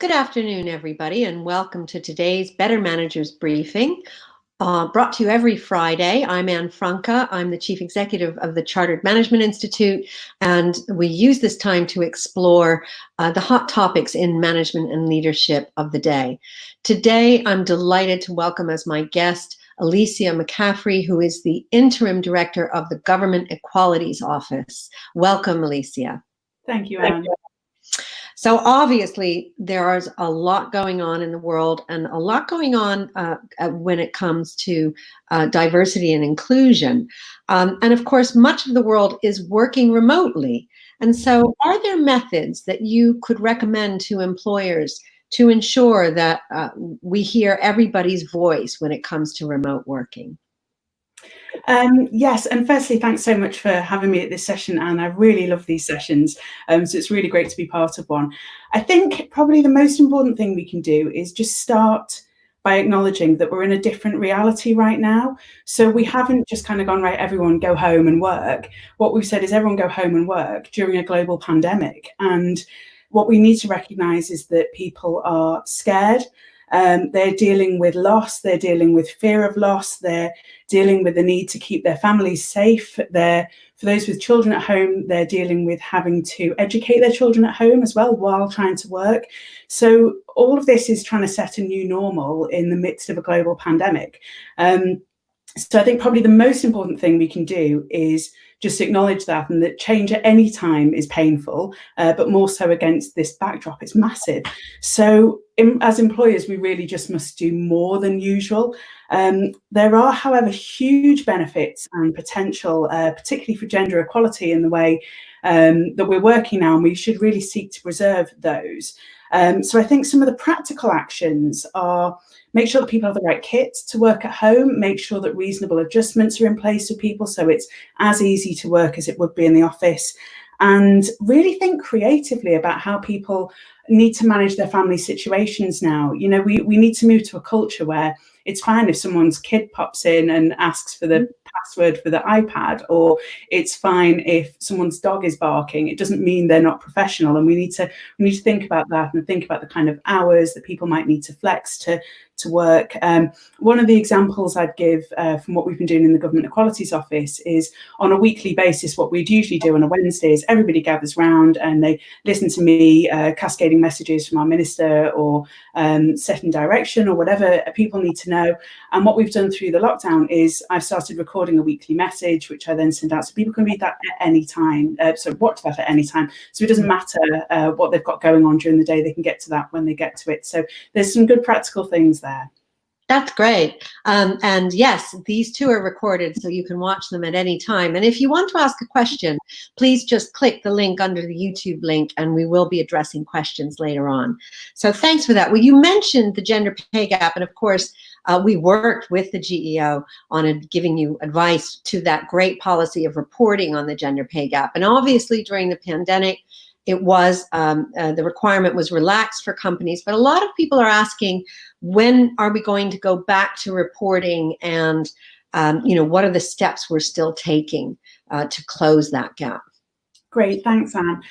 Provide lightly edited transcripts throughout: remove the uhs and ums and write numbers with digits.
Good afternoon, everybody, and welcome to today's Better Managers Briefing, brought to you every Friday. I'm Anne Franca. I'm the Chief Executive of the Chartered Management Institute, and we use this time to explore the hot topics in management and leadership of the day. Today, I'm delighted to welcome as my guest Elysia McCaffrey, who is the Interim Director of the Government Equalities Office. Welcome, Elysia. Thank you, Anne. So obviously, there is a lot going on in the world and a lot going on when it comes to diversity and inclusion. And of course, much of the world is working remotely. And so are there methods that you could recommend to employers to ensure that we hear everybody's voice when it comes to remote working? Yes, and firstly, thanks so much for having me at this session, Anne. I really love these sessions, so it's really great to be part of one. I think probably the most important thing we can do is just start by acknowledging that we're in a different reality right now. So we haven't just kind of gone, right, everyone go home and work. What we've said is everyone go home and work during a global pandemic. And what we need to recognise is that people are scared. They're dealing with loss, they're dealing with fear of loss, they're dealing with the need to keep their families safe. For those with children at home, they're dealing with having to educate their children at home as well while trying to work. So all of this is trying to set a new normal in the midst of a global pandemic. So I think probably the most important thing we can do is just acknowledge that, and that change at any time is painful, but more so against this backdrop, it's massive. So as employers, we really just must do more than usual. There are, however, huge benefits and potential, particularly for gender equality in the way that we're working now, and we should really seek to preserve those. So I think some of the practical actions are make sure that people have the right kit to work at home, make sure that reasonable adjustments are in place for people so it's as easy to work as it would be in the office, and really think creatively about how people need to manage their family situations now. You know, we need to move to a culture where it's fine if someone's kid pops in and asks for the password for the iPad, or it's fine if someone's dog is barking. It doesn't mean they're not professional, and we need to think about that and think about the kind of hours that people might need to flex to work. One of the examples I'd give from what we've been doing in the Government Equalities Office is on a weekly basis, what we'd usually do on a Wednesday is everybody gathers round and they listen to me cascading messages from our minister or setting direction or whatever people need to know. And what we've done through the lockdown is I've started recording a weekly message, which I then send out so people can read that at any time, so watch that at any time. So it doesn't matter what they've got going on during the day, they can get to that when they get to it. So there's some good practical things there. That's great. And yes, these two are recorded, so you can watch them at any time. And if you want to ask a question, please just click the link under the YouTube link, and we will be addressing questions later on. So thanks for that. Well, you mentioned the gender pay gap, and of course, we worked with the GEO on giving you advice to that great policy of reporting on the gender pay gap. And obviously, during the pandemic, it was the requirement was relaxed for companies, but a lot of people are asking, when are we going to go back to reporting, and what are the steps we're still taking to close that gap? Great, thanks, Anne.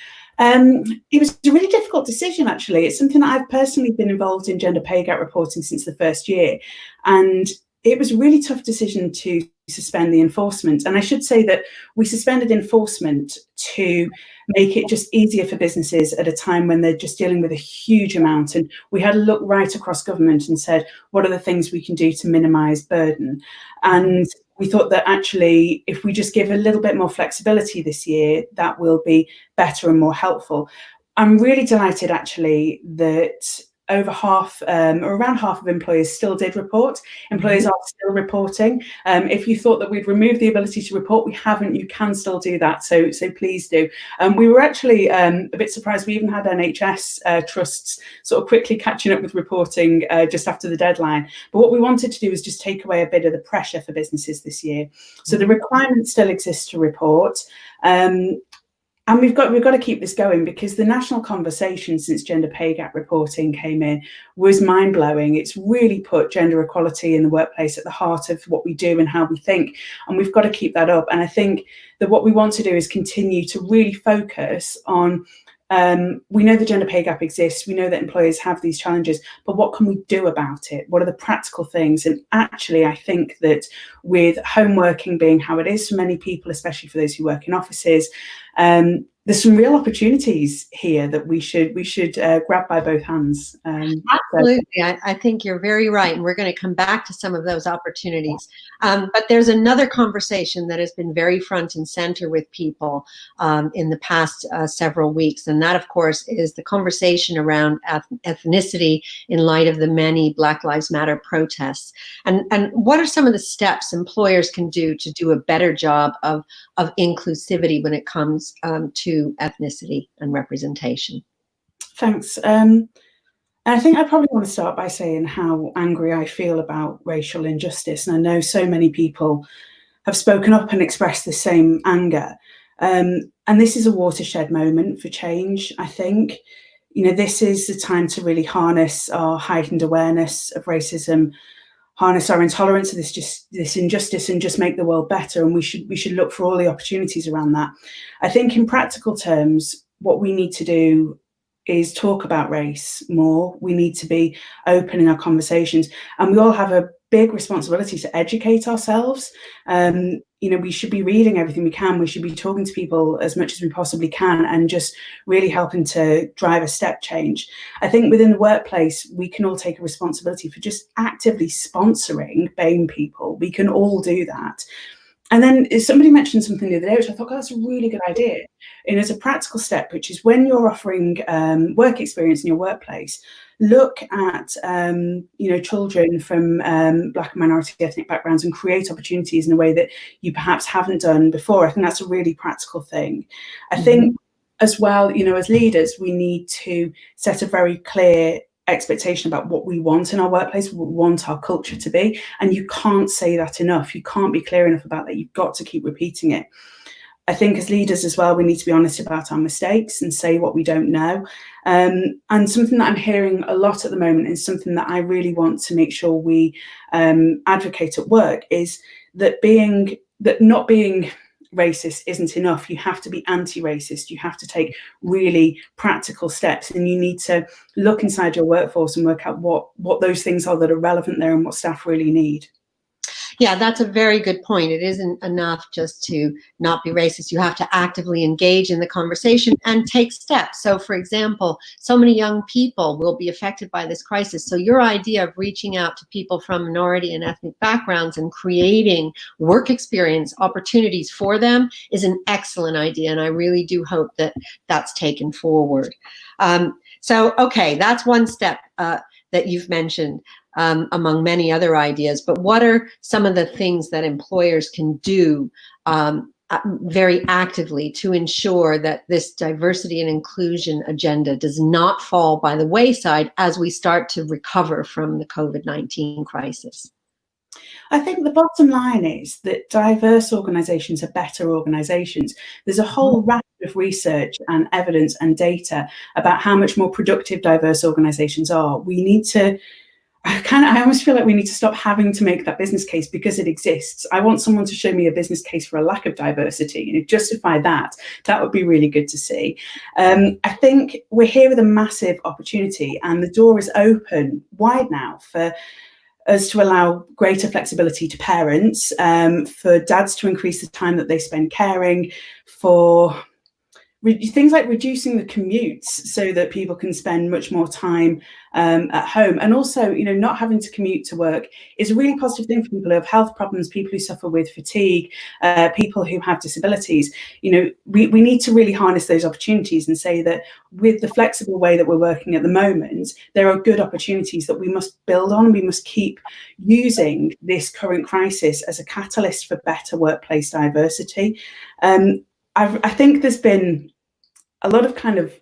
It was a really difficult decision, actually. It's something that I've personally been involved in gender pay gap reporting since the first year, and it was a really tough decision to suspend the enforcement. And I should say that we suspended enforcement to make it just easier for businesses at a time when they're just dealing with a huge amount. And we had a look right across government and said, what are the things we can do to minimise burden? And we thought that actually, if we just give a little bit more flexibility this year, that will be better and more helpful. I'm really delighted, actually, that over half, or around half of employers still did report. Employers are still reporting. If you thought that we'd remove the ability to report, we haven't. You can still do that, so please do. We were actually a bit surprised. We even had NHS trusts sort of quickly catching up with reporting just after the deadline. But what we wanted to do was just take away a bit of the pressure for businesses this year. So the requirement still exists to report. And we've got to keep this going, because the national conversation since gender pay gap reporting came in was mind-blowing. It's really put gender equality in the workplace at the heart of what we do and how we think, and we've got to keep that up. And I think that what we want to do is continue to really focus on We know the gender pay gap exists. We know that employers have these challenges, but what can we do about it? What are the practical things? And actually, I think that with home working being how it is for many people, especially for those who work in offices, there's some real opportunities here that we should grab by both hands. Absolutely. I think you're very right. And we're going to come back to some of those opportunities. But there's another conversation that has been very front and center with people in the past several weeks. And that, of course, is the conversation around ethnicity in light of the many Black Lives Matter protests. And what are some of the steps employers can do to do a better job of inclusivity when it comes to ethnicity and representation? Thanks. I think I probably want to start by saying how angry I feel about racial injustice. And I know so many people have spoken up and expressed the same anger. And this is a watershed moment for change, I think. You know, this is the time to really harness our heightened awareness of racism, harness our intolerance of this injustice, and just make the world better. And we should look for all the opportunities around that. I think in practical terms, what we need to do is talk about race more. We need to be open in our conversations, and we all have a big responsibility to educate ourselves. You know, we should be reading everything we can. We should be talking to people as much as we possibly can, and just really helping to drive a step change. I think within the workplace, we can all take a responsibility for just actively sponsoring BAME people. We can all do that. And then somebody mentioned something the other day, which I thought, oh, that's a really good idea. And as a practical step, which is when you're offering work experience in your workplace, look at you know, children from Black and minority ethnic backgrounds and create opportunities in a way that you perhaps haven't done before. I think that's a really practical thing. I think as well, you know, as leaders, we need to set a very clear expectation about what we want in our workplace, what we want our culture to be. And you can't say that enough. You can't be clear enough about that. You've got to keep repeating it. I think as leaders as well, we need to be honest about our mistakes and say what we don't know. And something that I'm hearing a lot at the moment, is something that I really want to make sure we advocate at work, is that not being racist isn't enough. You have to be anti-racist. You have to take really practical steps, and you need to look inside your workforce and work out what those things are that are relevant there and what staff really need. Yeah, that's a very good point. It isn't enough just to not be racist. You have to actively engage in the conversation and take steps. So, for example, so many young people will be affected by this crisis. So your idea of reaching out to people from minority and ethnic backgrounds and creating work experience opportunities for them is an excellent idea. And I really do hope that that's taken forward. So, okay, that's one step that you've mentioned. Among many other ideas, but what are some of the things that employers can do very actively to ensure that this diversity and inclusion agenda does not fall by the wayside as we start to recover from the COVID-19 crisis? I think the bottom line is that diverse organisations are better organisations. There's a whole raft of research and evidence and data about how much more productive diverse organisations are. We need to I almost feel like we need to stop having to make that business case because it exists. I want someone to show me a business case for a lack of diversity, and justify that. That would be really good to see. I think we're here with a massive opportunity, and the door is open wide now for us to allow greater flexibility to parents, for dads to increase the time that they spend caring, for things like reducing the commutes so that people can spend much more time at home. And also, you know, not having to commute to work is a really positive thing for people who have health problems, people who suffer with fatigue, people who have disabilities. You know, we need to really harness those opportunities and say that with the flexible way that we're working at the moment, there are good opportunities that we must build on. We must keep using this current crisis as a catalyst for better workplace diversity. I think there's been a lot of kind of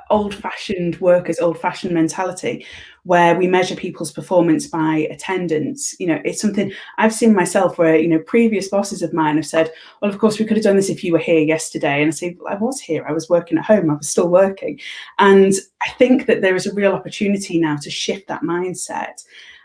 old-fashioned workers, old-fashioned mentality, where we measure people's performance by attendance. You know, it's something I've seen myself where, you know, previous bosses of mine have said, well, of course, we could have done this if you were here yesterday. And I say, well, I was here, I was working at home, I was still working. And I think that there is a real opportunity now to shift that mindset.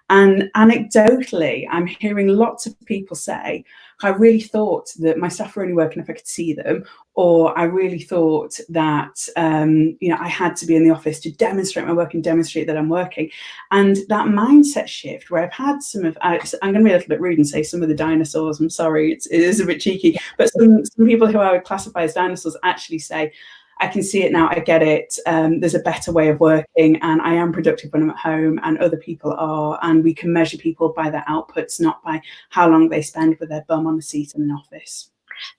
And anecdotally, I'm hearing lots of people say, I really thought that my staff were only working if I could see them, or I really thought that I had to be in the office to demonstrate my work and demonstrate that I'm working. And that mindset shift where I've had I'm going to be a little bit rude and say some of the dinosaurs, I'm sorry, it is a bit cheeky, but some people who I would classify as dinosaurs actually say, I can see it now, I get it, there's a better way of working, and I am productive when I'm at home and other people are, and we can measure people by their outputs, not by how long they spend with their bum on the seat in an office.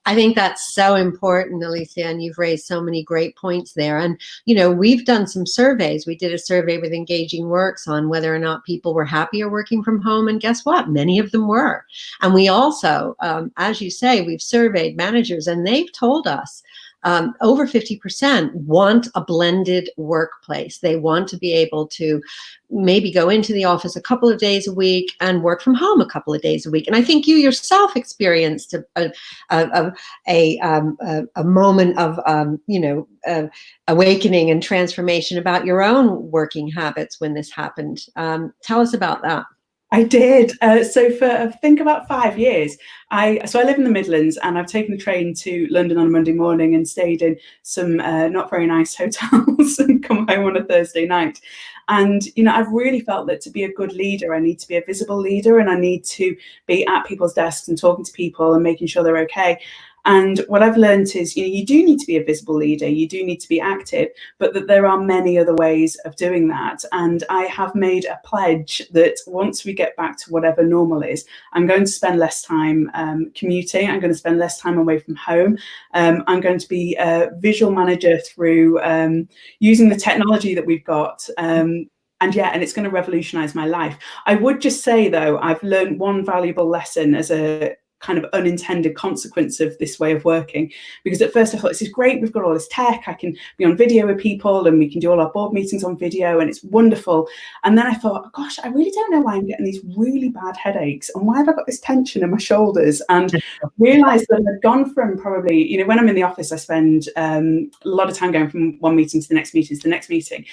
I think that's so important, Elysia, and you've raised so many great points there. And, we've done some surveys. We did a survey with Engaging Works on whether or not people were happier working from home. And guess what? Many of them were. And we also, as you say, we've surveyed managers, and they've told us over 50% want a blended workplace. They want to be able to maybe go into the office a couple of days a week and work from home a couple of days a week. And I think you yourself experienced a moment of awakening and transformation about your own working habits when this happened. Tell us about that. I did. So for I think about 5 years, I live in the Midlands, and I've taken the train to London on a Monday morning and stayed in some not very nice hotels and come home on a Thursday night. And, I've really felt that to be a good leader, I need to be a visible leader, and I need to be at people's desks and talking to people and making sure they're okay. And what I've learned is, you do need to be a visible leader, you do need to be active, but that there are many other ways of doing that. And I have made a pledge that once we get back to whatever normal is, I'm going to spend less time commuting, I'm going to spend less time away from home. I'm going to be a visual manager through using the technology that we've got. And it's going to revolutionize my life. I would just say, though, I've learned one valuable lesson as a kind of unintended consequence of this way of working, because at first I thought, this is great, we've got all this tech, I can be on video with people and we can do all our board meetings on video and it's wonderful. And then I thought, oh, gosh, I really don't know why I'm getting these really bad headaches, and why have I got this tension in my shoulders? And realized that I'd gone from probably, when I'm in the office, I spend a lot of time going from one meeting to the next meeting to the next meeting.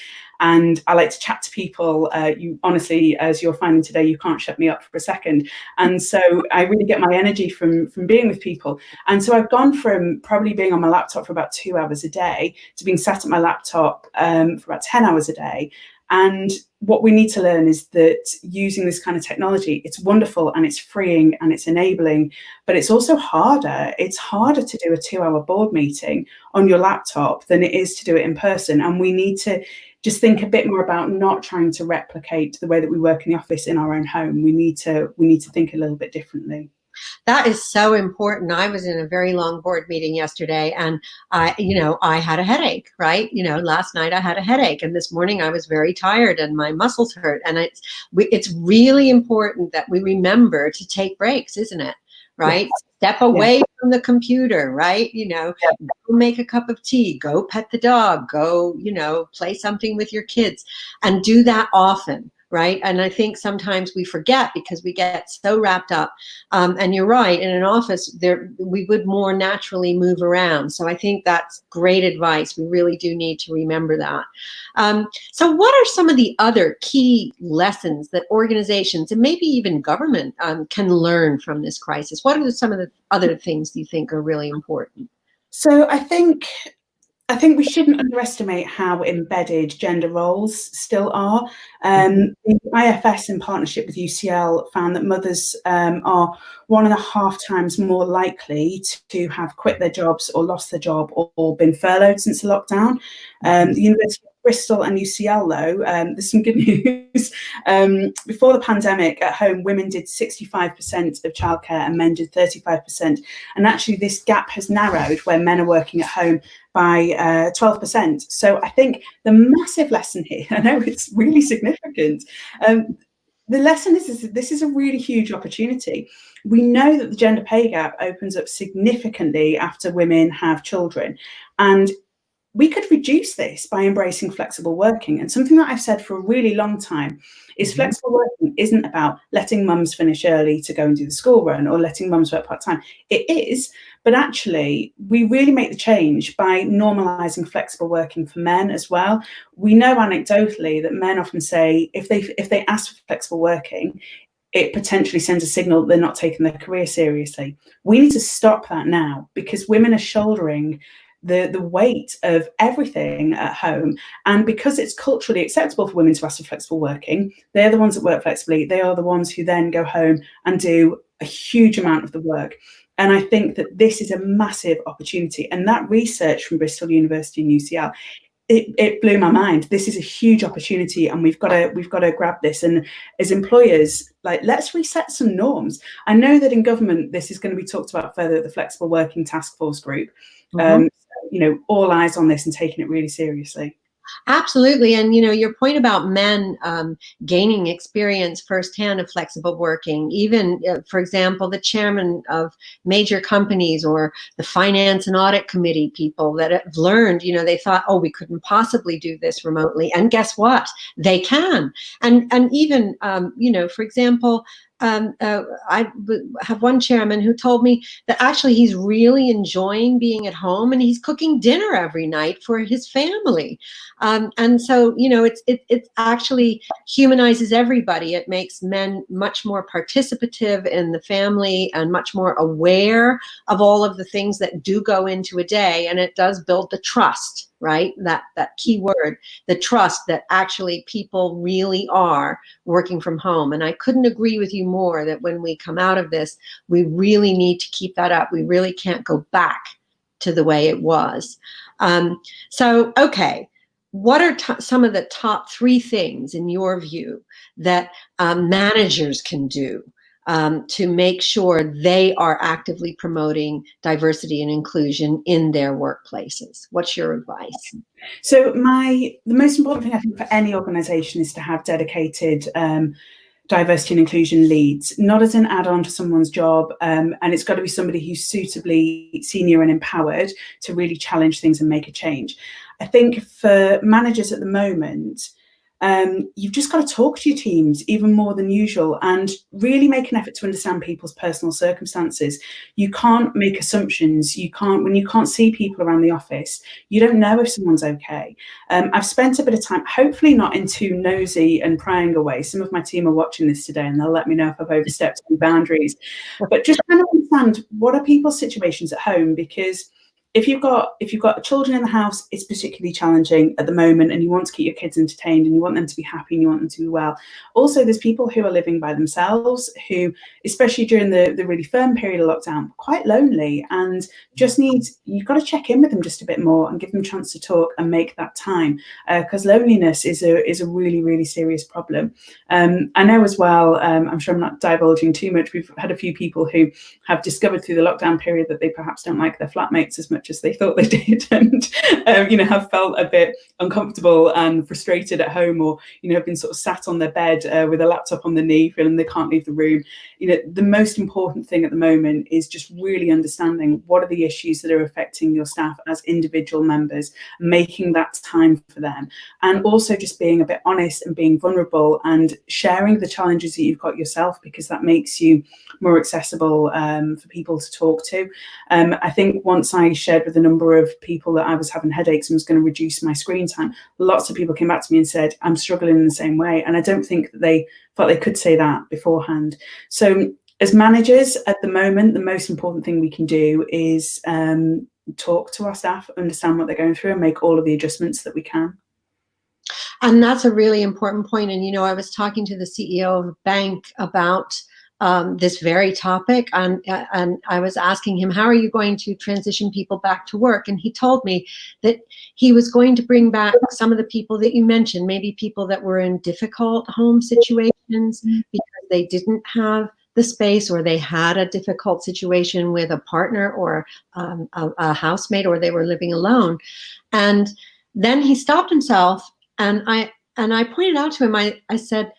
And I like to chat to people. You honestly, as you're finding today, you can't shut me up for a second. And so I really get my energy from being with people. And so I've gone from probably being on my laptop for about 2 hours a day to being sat at my laptop for about 10 hours a day. And what we need to learn is that using this kind of technology, it's wonderful and it's freeing and it's enabling, but it's also harder. It's harder to do a 2-hour board meeting on your laptop than it is to do it in person. And we need to just think a bit more about not trying to replicate the way that we work in the office in our own home. We need to think a little bit differently. That is so important. I was in a very long board meeting yesterday, and I had a headache, right? Last night I had a headache, and this morning I was very tired and my muscles hurt. And it's really important that we remember to take breaks, isn't it? Right? Yes. Step away from the computer, right? Go make a cup of tea, go pet the dog, go, play something with your kids, and do that often. Right. And I think sometimes we forget because we get so wrapped up. And you're right, in an office, we would more naturally move around. So I think that's great advice. We really do need to remember that. So what are some of the other key lessons that organizations and maybe even government can learn from this crisis? What are some of the other things you think are really important? So I think we shouldn't underestimate how embedded gender roles still are. The IFS, in partnership with UCL, found that mothers are 1.5 times more likely to have quit their jobs or lost their job or been furloughed since the lockdown. The University of Bristol and UCL, though, there's some good news. Before the pandemic, at home, women did 65% of childcare and men did 35%. And actually, this gap has narrowed where men are working at home by 12%. So I think the massive lesson here, I know it's really significant, the lesson is this is a really huge opportunity. We know that the gender pay gap opens up significantly after women have children. And we could reduce this by embracing flexible working. And something that I've said for a really long time is flexible working isn't about letting mums finish early to go and do the school run or letting mums work part-time. It is, but actually we really make the change by normalizing flexible working for men as well. We know anecdotally that men often say if they ask for flexible working, it potentially sends a signal that they're not taking their career seriously. We need to stop that now, because women are shouldering the weight of everything at home. And because it's culturally acceptable for women to ask for flexible working, they're the ones that work flexibly. They are the ones who then go home and do a huge amount of the work. And I think that this is a massive opportunity. And that research from Bristol University and UCL, it blew my mind. This is a huge opportunity, and we've got to grab this. And as employers, like, let's reset some norms. I know that in government, this is going to be talked about further at the Flexible Working Task Force group. You know, all eyes on this and taking it really seriously. Absolutely. And, you know, your point about men gaining experience firsthand of flexible working, even, for example, the chairman of major companies or the finance and audit committee people that have learned, you know, they thought, oh, we couldn't possibly do this remotely. And guess what? They can. And even, you know, for example, I have one chairman who told me that actually he's really enjoying being at home and he's cooking dinner every night for his family. And so, you know, it actually humanizes everybody. It makes men much more participative in the family and much more aware of all of the things that do go into a day. And it does build the trust, right? That key word, the trust that actually people really are working from home. And I couldn't agree with you more that when we come out of this, we really need to keep that up. We really can't go back to the way it was. So, okay. What are some of the top 3 things in your view that managers can do to make sure they are actively promoting diversity and inclusion in their workplaces? What's your advice? So the most important thing I think for any organization is to have dedicated diversity and inclusion leads, not as an add-on to someone's job, and it's got to be somebody who's suitably senior and empowered to really challenge things and make a change. I think for managers at the moment, you've just got to talk to your teams even more than usual and really make an effort to understand people's personal circumstances. You can't make assumptions. When you can't see people around the office, you don't know if someone's okay. I've spent a bit of time, hopefully not in too nosy and prying away. Some of my team are watching this today and they'll let me know if I've overstepped any boundaries. But just trying to understand, what are people's situations at home? Because if you've got children in the house, it's particularly challenging at the moment, and you want to keep your kids entertained and you want them to be happy and you want them to be well. Also, there's people who are living by themselves who, especially during the really firm period of lockdown, quite lonely and just you've got to check in with them just a bit more and give them a chance to talk and make that time, because loneliness is a really, really serious problem. I know as well, I'm sure I'm not divulging too much, we've had a few people who have discovered through the lockdown period that they perhaps don't like their flatmates as much as they thought they did, and have felt a bit uncomfortable and frustrated at home, or have been sort of sat on their bed with a laptop on the knee, feeling they can't leave the room. The most important thing at the moment is just really understanding what are the issues that are affecting your staff as individual members, making that time for them, and also just being a bit honest and being vulnerable and sharing the challenges that you've got yourself, because that makes you more accessible for people to talk to. I think once I shared with a number of people that I was having headaches and was going to reduce my screen time, lots of people came back to me and said, I'm struggling in the same way. And I don't think that they felt they could say that beforehand. So as managers at the moment, the most important thing we can do is talk to our staff, understand what they're going through, and make all of the adjustments that we can. And that's a really important point. And, I was talking to the CEO of a bank about this very topic, and I was asking him, how are you going to transition people back to work? And he told me that he was going to bring back some of the people that you mentioned, maybe people that were in difficult home situations because they didn't have the space, or they had a difficult situation with a partner or a housemate, or they were living alone. And then he stopped himself, and I pointed out to him, I said,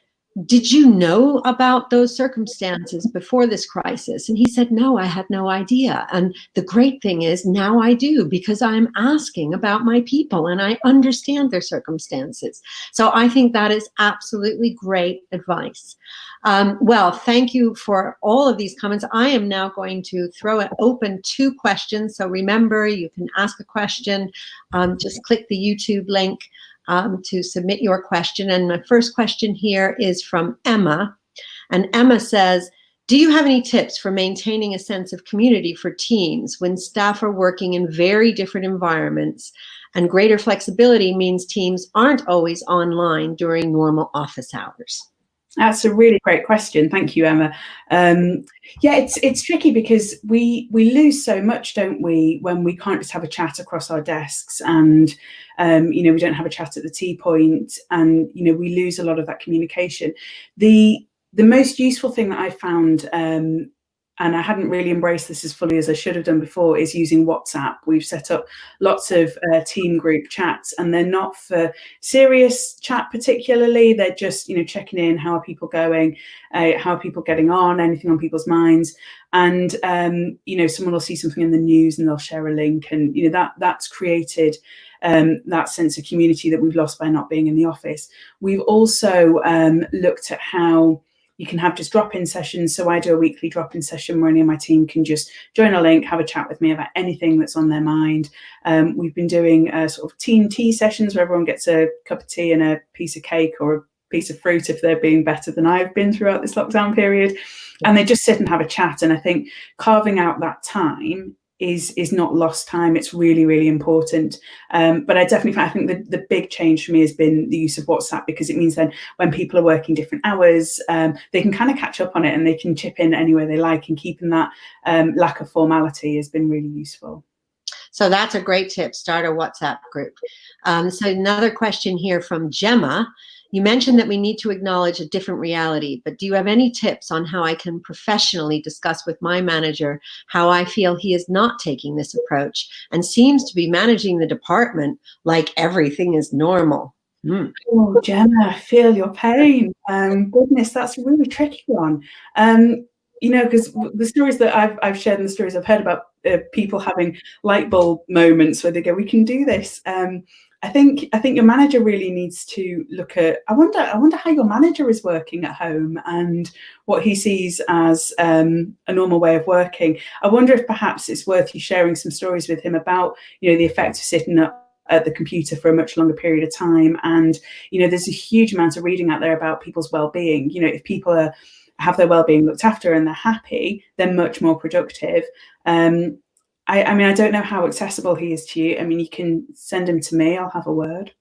did you know about those circumstances before this crisis? And he said, no, I had no idea. And the great thing is now I do, because I'm asking about my people and I understand their circumstances. So I think that is absolutely great advice. Well, thank you for all of these comments. I am now going to throw it open to questions. So remember, you can ask a question. Just click the YouTube link to submit your question. And my first question here is from Emma. And Emma says, do you have any tips for maintaining a sense of community for teams when staff are working in very different environments, and greater flexibility means teams aren't always online during normal office hours? That's a really great question. Thank you, Emma. Yeah, it's tricky because we lose so much, don't we, when we can't just have a chat across our desks, and we don't have a chat at the tea point, and we lose a lot of that communication. The most useful thing that I found, and I hadn't really embraced this as fully as I should have done before, is using WhatsApp. We've set up lots of team group chats, and they're not for serious chat particularly. They're just, checking in, how are people going, how are people getting on, anything on people's minds. And, someone will see something in the news and they'll share a link, and, that's created that sense of community that we've lost by not being in the office. We've also looked at how you can have just drop-in sessions. So I do a weekly drop-in session where any of my team can just join a link, have a chat with me about anything that's on their mind. We've been doing sort of team tea sessions where everyone gets a cup of tea and a piece of cake or a piece of fruit if they're being better than I've been throughout this lockdown period. And they just sit and have a chat. And I think carving out that time is not lost time. It's really, really important. But I think the big change for me has been the use of WhatsApp, because it means then when people are working different hours, they can kind of catch up on it and they can chip in anywhere they like, and keeping that lack of formality has been really useful. So that's a great tip. Start a WhatsApp group. So another question here from Gemma. You mentioned that we need to acknowledge a different reality, but do you have any tips on how I can professionally discuss with my manager how I feel he is not taking this approach and seems to be managing the department like everything is normal? Oh, Gemma, I feel your pain. Goodness, that's a really tricky one. Because the stories that I've shared and the stories I've heard about people having light bulb moments where they go, we can do this. I think your manager really needs to look at, I wonder how your manager is working at home and what he sees as a normal way of working. I wonder if perhaps it's worth you sharing some stories with him about, the effect of sitting up at the computer for a much longer period of time. And, there's a huge amount of reading out there about people's well-being. If people have their well-being looked after and they're happy, they're much more productive. I mean, I don't know how accessible he is to you. I mean, you can send him to me. I'll have a word.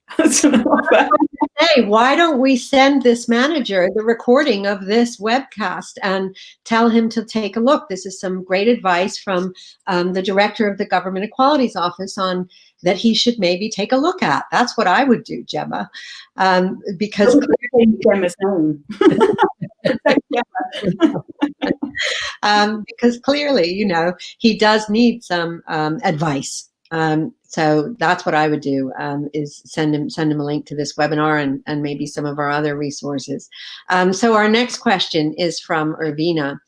Hey, why don't we send this manager the recording of this webcast and tell him to take a look? This is some great advice from the director of the Government Equalities Office on that he should maybe take a look at. That's what I would do, Gemma, because Gemma's name. because clearly, he does need some advice. So that's what I would do, is send him a link to this webinar and maybe some of our other resources. So our next question is from Irvina.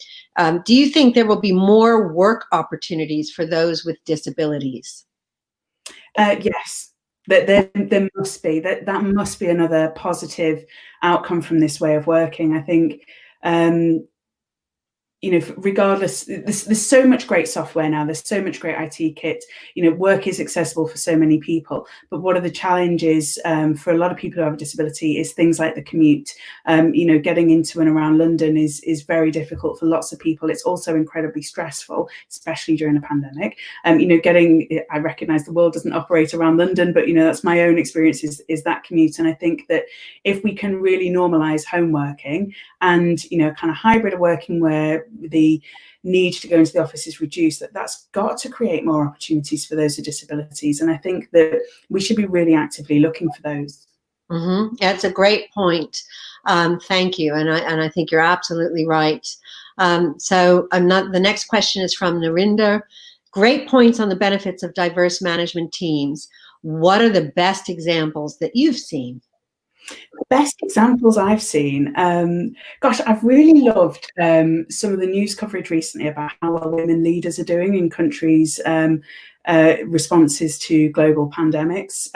Do you think there will be more work opportunities for those with disabilities? Yes. There must be. That must be another positive outcome from this way of working. I think, regardless, there's so much great software now. There's so much great IT kit. Work is accessible for so many people. But one of the challenges for a lot of people who have a disability is things like the commute. Getting into and around London is very difficult for lots of people. It's also incredibly stressful, especially during a pandemic. I recognise the world doesn't operate around London, but that's my own experience is that commute. And I think that if we can really normalise home working and kind of hybrid working where the need to go into the office is reduced, that's got to create more opportunities for those with disabilities. And I think that we should be really actively looking for those. Mm-hmm. That's a great point. Thank you. And I think you're absolutely right. So the next question is from Narinder. Great points on the benefits of diverse management teams. What are the best examples that you've seen? The best examples I've seen, gosh, I've really loved some of the news coverage recently about how well women leaders are doing in countries' responses to global pandemics.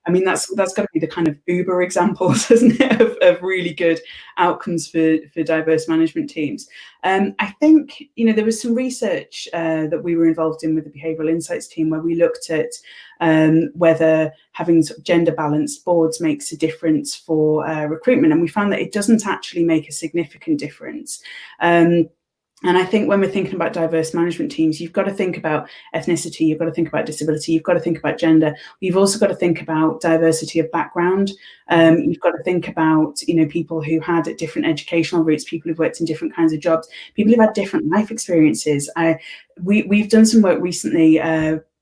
I mean, that's got to be the kind of uber examples, isn't it, of really good outcomes for diverse management teams. I think, there was some research that we were involved in with the Behavioural Insights team where we looked at whether having sort of gender balanced boards makes a difference for recruitment. And we found that it doesn't actually make a significant difference. And I think when we're thinking about diverse management teams, you've got to think about ethnicity, you've got to think about disability, you've got to think about gender. You've also got to think about diversity of background. You've got to think about, people who had different educational routes, people who've worked in different kinds of jobs, people who've had different life experiences. We've done some work recently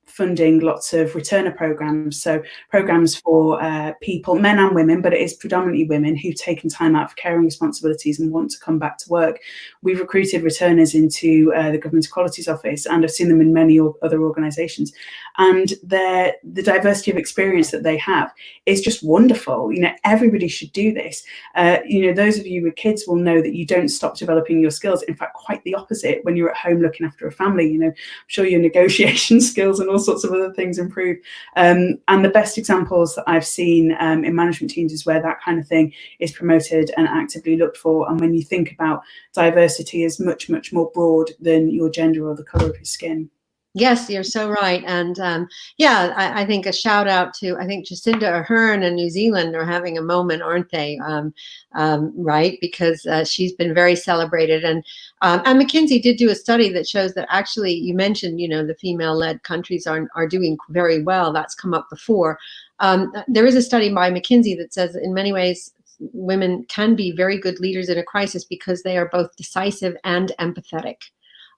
funding lots of returner programs, so programs for people, men and women, but it is predominantly women who've taken time out for caring responsibilities and want to come back to work. We've recruited returners into the Government Equalities Office, and I've seen them in many other organisations, and the diversity of experience that they have is just wonderful. Everybody should do this. Those of you with kids will know that you don't stop developing your skills. In fact, quite the opposite. When you're at home looking after a family, I'm sure your negotiation skills and all sorts of other things improve. And the best examples that I've seen in management teams is where that kind of thing is promoted and actively looked for. And when you think about diversity as much, much more broad than your gender or the colour of your skin. Yes, you're so right. And I think a shout out to, I think Jacinda Ardern in New Zealand are having a moment, aren't they? Right, because she's been very celebrated. And McKinsey did do a study that shows that actually, you mentioned, the female-led countries are doing very well. That's come up before. There is a study by McKinsey that says in many ways, women can be very good leaders in a crisis because they are both decisive and empathetic.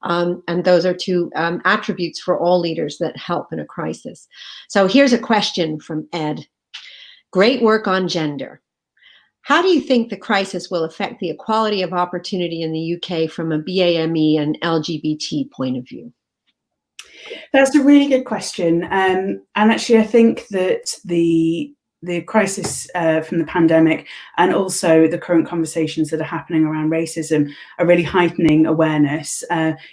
And those are two attributes for all leaders that help in a crisis. So here's a question from Ed. Great work on gender. How do you think the crisis will affect the equality of opportunity in the UK from a BAME and LGBT point of view? That's a really good question. And actually, I think that the crisis from the pandemic and also the current conversations that are happening around racism are really heightening awareness.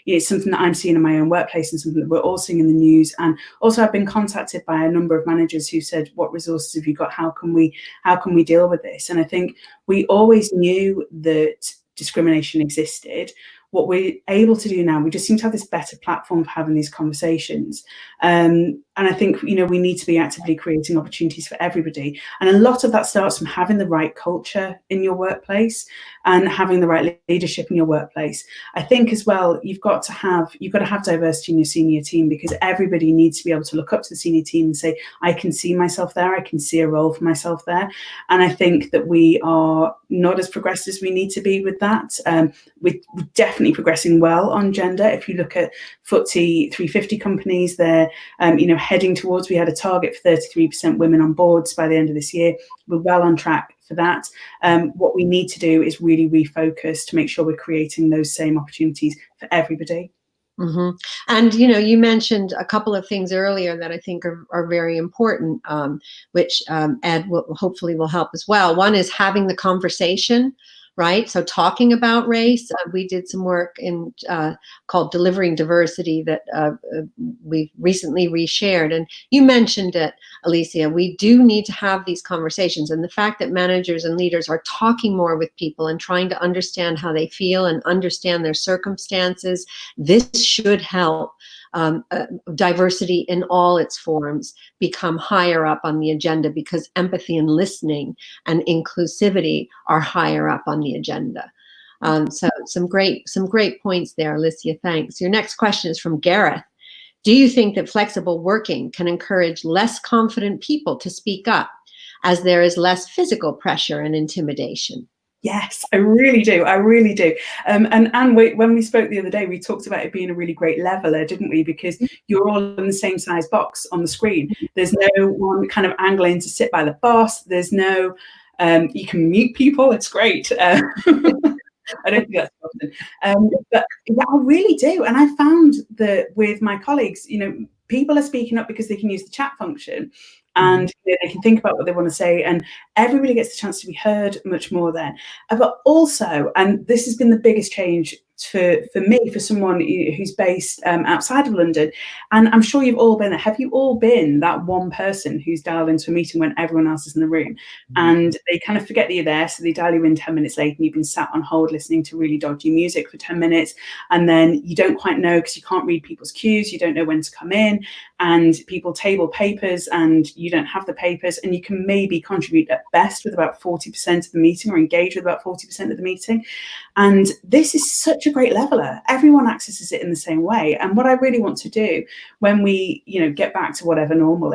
It's something that I'm seeing in my own workplace and something that we're all seeing in the news. And also I've been contacted by a number of managers who said, what resources have you got? How can we deal with this? And I think we always knew that discrimination existed. What we're able to do now, we just seem to have this better platform for having these conversations. And I think, we need to be actively creating opportunities for everybody. And a lot of that starts from having the right culture in your workplace and having the right leadership in your workplace. I think as well, you've got to have diversity in your senior team, because everybody needs to be able to look up to the senior team and say, I can see myself there, I can see a role for myself there. And I think that we are not as progressed as we need to be with that. We're definitely progressing well on gender. If you look at FTSE 350 companies, they're heading towards, we had a target for 33% women on boards by the end of this year. We're well on track for that. What we need to do is really refocus to make sure we're creating those same opportunities for everybody. Mm-hmm. And, you mentioned a couple of things earlier that I think are very important, which Ed hopefully will help as well. One is having the conversation, right? So talking about race, we did some work called Delivering Diversity that we recently reshared. And you mentioned it, Elysia, we do need to have these conversations. And the fact that managers and leaders are talking more with people and trying to understand how they feel and understand their circumstances, this should help diversity in all its forms become higher up on the agenda, because empathy and listening and inclusivity are higher up on the agenda. So some great points there, Elysia. Thanks. Your next question is from Gareth. Do you think that flexible working can encourage less confident people to speak up, as there is less physical pressure and intimidation? Yes, I really do. I really do. And Anne, when we spoke the other day, we talked about it being a really great leveler, didn't we? Because you're all in the same size box on the screen. There's no one kind of angling to sit by the boss. There's no, you can mute people. It's great. I don't think that's often. But yeah, I really do. And I found that with my colleagues, people are speaking up because they can use the chat function. and they can think about what they want to say, and everybody gets the chance to be heard much more then. But also, and this has been the biggest change for me, for someone who's based outside of London, and I'm sure you've all been there. Have you all been that one person who's dialed into a meeting when everyone else is in the room, and they kind of forget that you're there, so they dial you in 10 minutes late, and you've been sat on hold listening to really dodgy music for 10 minutes, and then you don't quite know, because you can't read people's cues, you don't know when to come in, and people table papers and you don't have the papers, and you can maybe contribute at best with about 40% of the meeting, or engage with about 40% of the meeting. And this is such a great leveler. Everyone accesses it in the same way. And what I really want to do when we, get back to whatever normal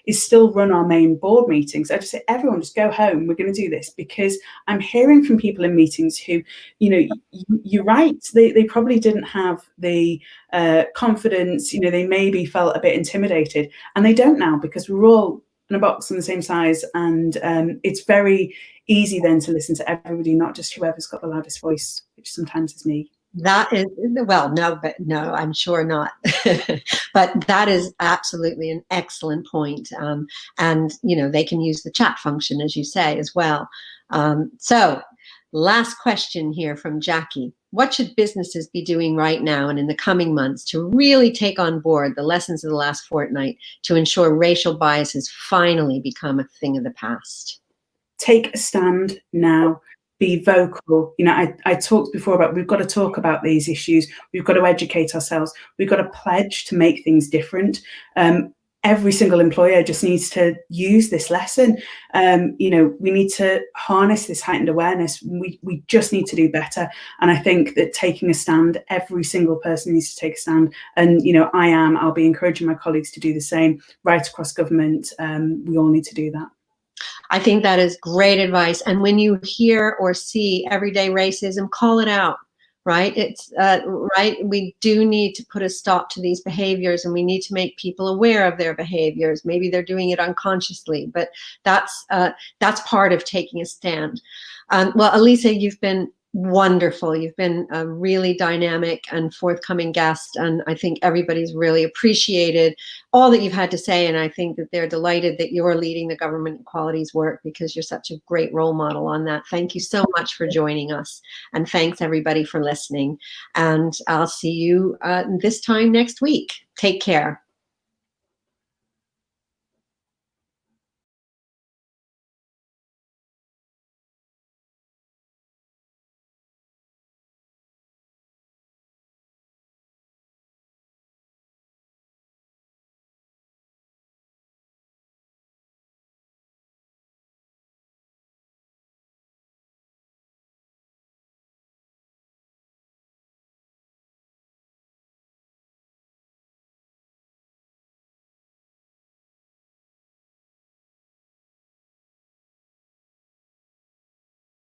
is still run our main board meetings. I just say, everyone just go home. We're going to do this, because I'm hearing from people in meetings who, you're right. They probably didn't have the confidence, they maybe felt a bit intimidated, and they don't now, because we're all in a box in the same size, and it's very easy then to listen to everybody, not just whoever's got the loudest voice, which sometimes is me. That is, well, no, I'm sure not. But that is absolutely an excellent point. And, they can use the chat function, as you say, as well. So last question here from Jackie. What should businesses be doing right now and in the coming months to really take on board the lessons of the last fortnight to ensure racial biases finally become a thing of the past? Take a stand now. Be vocal. I talked before about, we've got to talk about these issues. We've got to educate ourselves. We've got to pledge to make things different. Every single employer just needs to use this lesson. We need to harness this heightened awareness. We just need to do better. And I think that taking a stand, every single person needs to take a stand. And, I'll be encouraging my colleagues to do the same right across government. We all need to do that. I think that is great advice. And when you hear or see everyday racism, call it out, right? It's right. We do need to put a stop to these behaviors, and we need to make people aware of their behaviors. Maybe they're doing it unconsciously, but that's part of taking a stand. Well, Elysia, you've been wonderful. You've been a really dynamic and forthcoming guest, and I think everybody's really appreciated all that you've had to say, and I think that they're delighted that you're leading the government equalities work, because you're such a great role model on that. Thank you so much for joining us, and thanks everybody for listening, and I'll see you this time next week. Take care.